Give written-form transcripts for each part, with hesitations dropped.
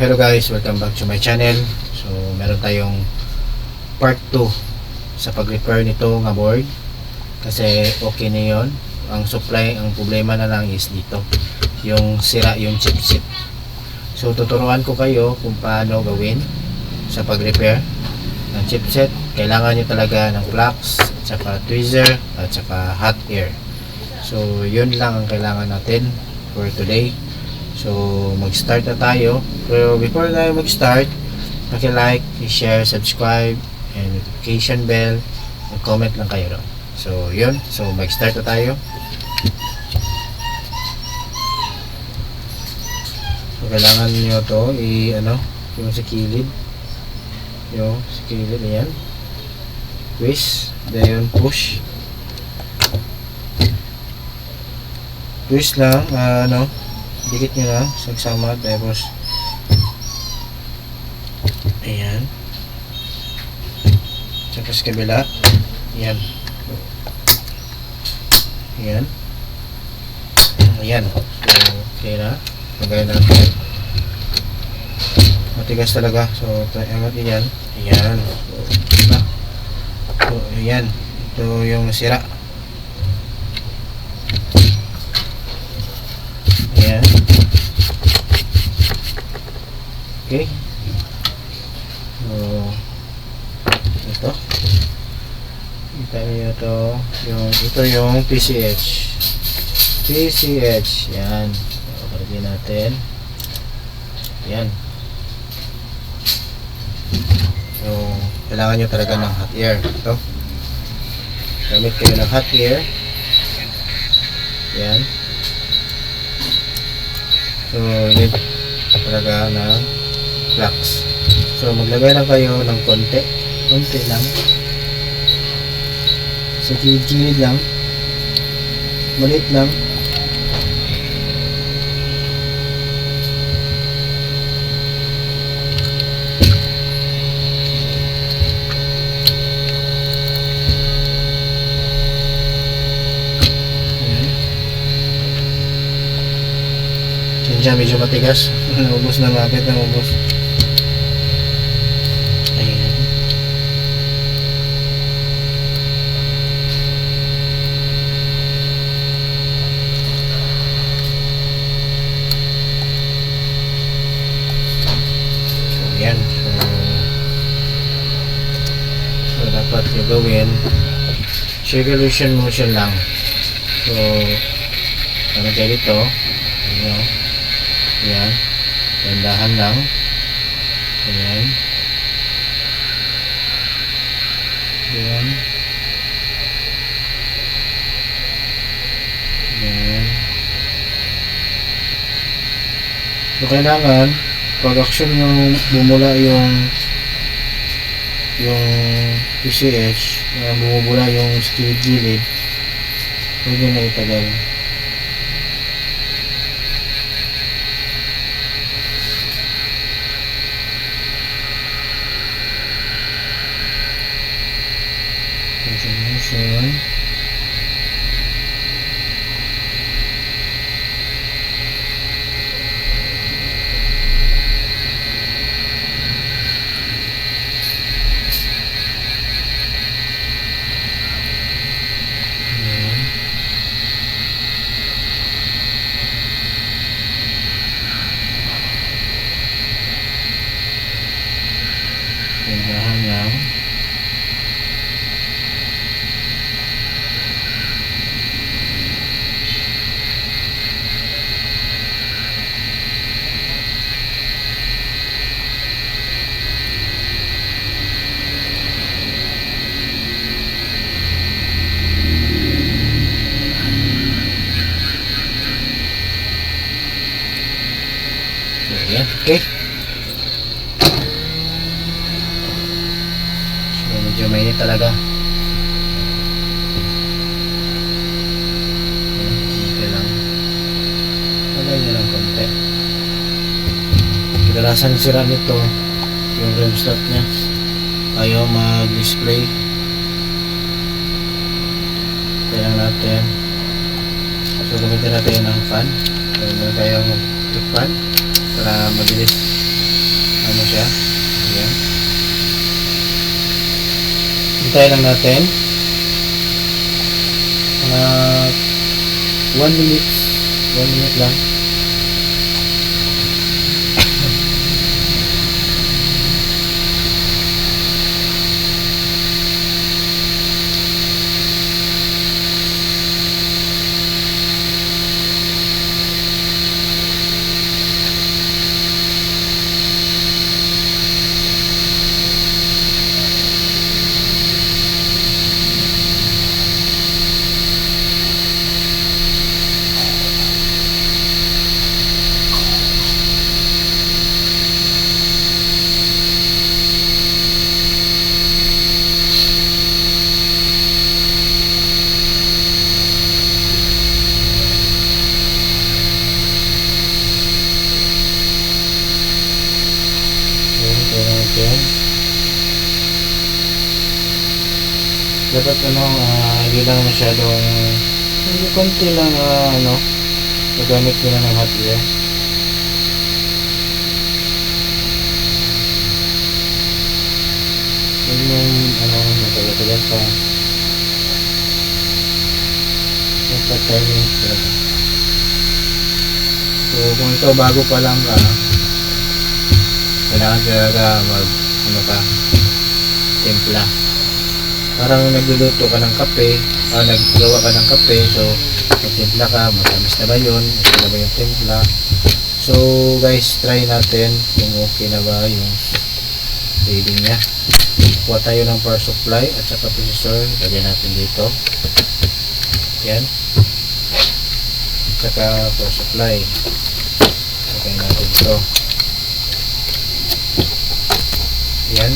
Hello guys, welcome back to my channel. So meron tayong part 2 sa pag-repair nito nga board kasi okay na yon. Ang supply, ang problema na lang is dito yung sira yung chipset. So tuturuan ko kayo kung paano gawin sa pag-repair ng chipset. Kailangan nyo talaga ng flux at saka tweezer at saka hot air. So yun lang ang kailangan natin for today. So mag-start na tayo. Pero before tayo mag-start, paki-like, i-share, subscribe, and notification bell, mag-comment lang kayo doon. So yun, so mag-start na tayo. So kailangan niyo to yung sa kilid. Yung sa kilid, ayan. Twist, then push. Twist lang, dikit nyo lang, sagsama, tapos ayan, saka sa kabila, ayan, ayan, ayan. So okay na, lagay natin, matigas talaga, so angat yan, ayan, so ayan, ito yung nasira. Ayan. Okay. So, ito. Kita niyo ito. Ito yung PCH. PCH. Yan. So, lagyan natin. Yan. So, kailangan nyo talaga ng hot air. Ito. Gamit kayo ng hot air. Yan. So, need talaga ng flux. So, maglagay lang kayo ng konti lang. Sa gilid lang. Maliit lang. Diyan medyo matigas. Ubos na, mapit na ubos. Ayan. So ayan. So dapat yung gawin, circulation motion lang. So ano kayo dito, ayan. Ayan, dandahan lang. Ayan. Ayan. Ayan. So kailangan pag action yung bumula yung PCH, bumubula yung gilid, huwag nyo na itagal. Motion. Tindahan lang. Ayan, okay. So, medyo mainit talaga. Ayan, okay lang. Lagay nyo lang konti. Kadalasan sira nito yung rim slot nya, ayaw mag-display. Kaya lang natin, so gamitin natin ng fan. Kaya tayong fan para mabilis siya. Ayan. Hintayin lang natin. 1 minute. 1 minute lang. Ayan. Dapat hindi lang masyadong hindi konti lang nagamit ko na ng hot air. Hindi yung matagal-tagal pa. Dapat timing talaga. So kung ito bago pa lang ka, kailangan talaga timpla. Parang nagluluto ka ng kape, naggawa ka ng kape, so magtimpla ka, matamis na ba yun, okay na ba yung timpla. So guys, try natin kung okay na ba yung reading nya. Kuha tayo ng power supply at saka processor, lagyan natin dito. Yan. At saka power supply, lagyan natin ito. Yan.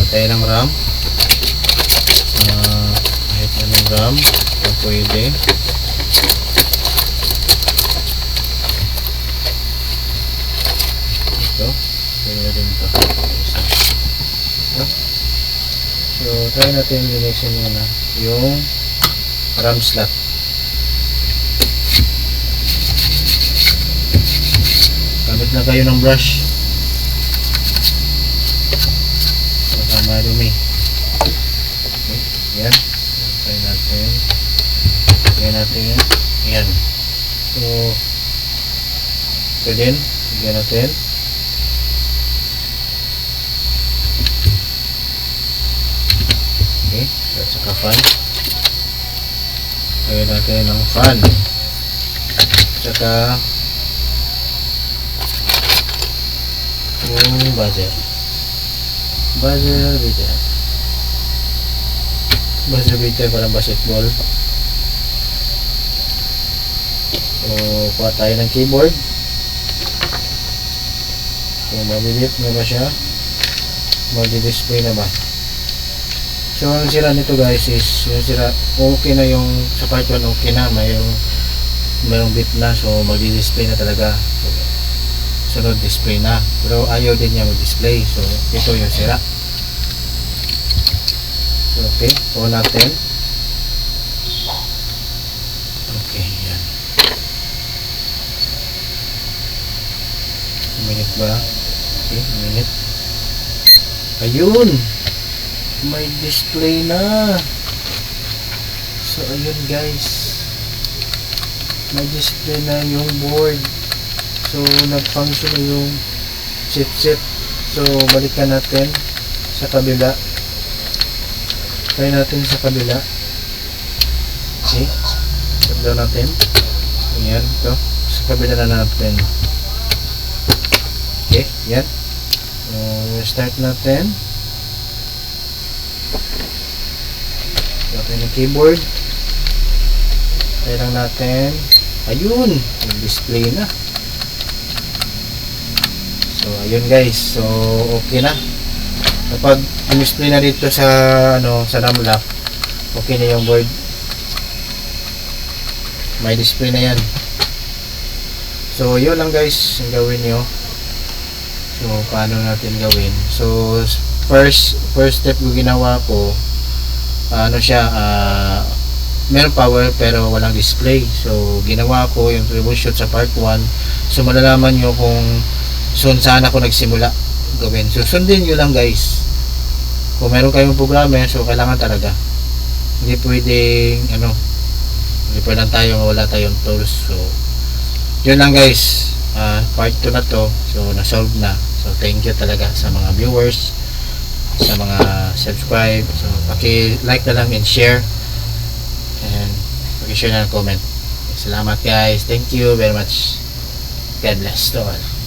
Tayo ng RAM. Kahit anong RAM kung pwede. Ito. Pwede na din ito. So try natin linisin muna yung RAM slot. Gamit na kayo ng brush. Marumi. Okay, yan. Try natin. Try natin yan. Yan. So, ito din. Lagyan natin. Okay. At saka fan. Lagyan natin ng fan. At saka yung buzzer. Buzzer beater parang basketball. So kuha tayo ng keyboard. So mabilit na ba siya, magdi-display na ba. So ang sira nito guys is yung sira, okay na yung sa part 1, okay na, mayroong bit na, so magdi-display na talaga. Sunod display na, pero ayaw din niya mag-display, so ito yung sira. So okay, on natin. Okay, yan. Minute ba? Okay, minute. Ayun, may display na. So ayun guys, may display na yung board. So nag-function na yung chipset. So balikan natin sa kabila. Try natin sa kabila. Okay, sabdaw natin. Ayan, ito sa kabila na natin. Okay, yan. So start natin. Natin yung keyboard. Try lang natin. Ayun, display na. So ayun guys, so okay na. Kapag display na dito sa sa RAM lock, okay na yung board. May display na yan. So yun lang guys ang gawin nyo. So paano natin gawin? So first step ko ginawa ko, meron power pero walang display. So ginawa ko yung troubleshoot sa part 1. So malalaman nyo kung saan ako nagsimula gawin. So sundin nyo lang guys. Kung meron kayong programa, so kailangan talaga. Hindi pwedeng hindi pwedeng wala tayong tools. So yun lang guys. Part 2 na to. So na-solve na. So thank you talaga sa mga viewers, sa mga subscribe. So paki-like na lang and share, and paki-share na ng comment. Salamat guys. Thank you very much. God bless to all.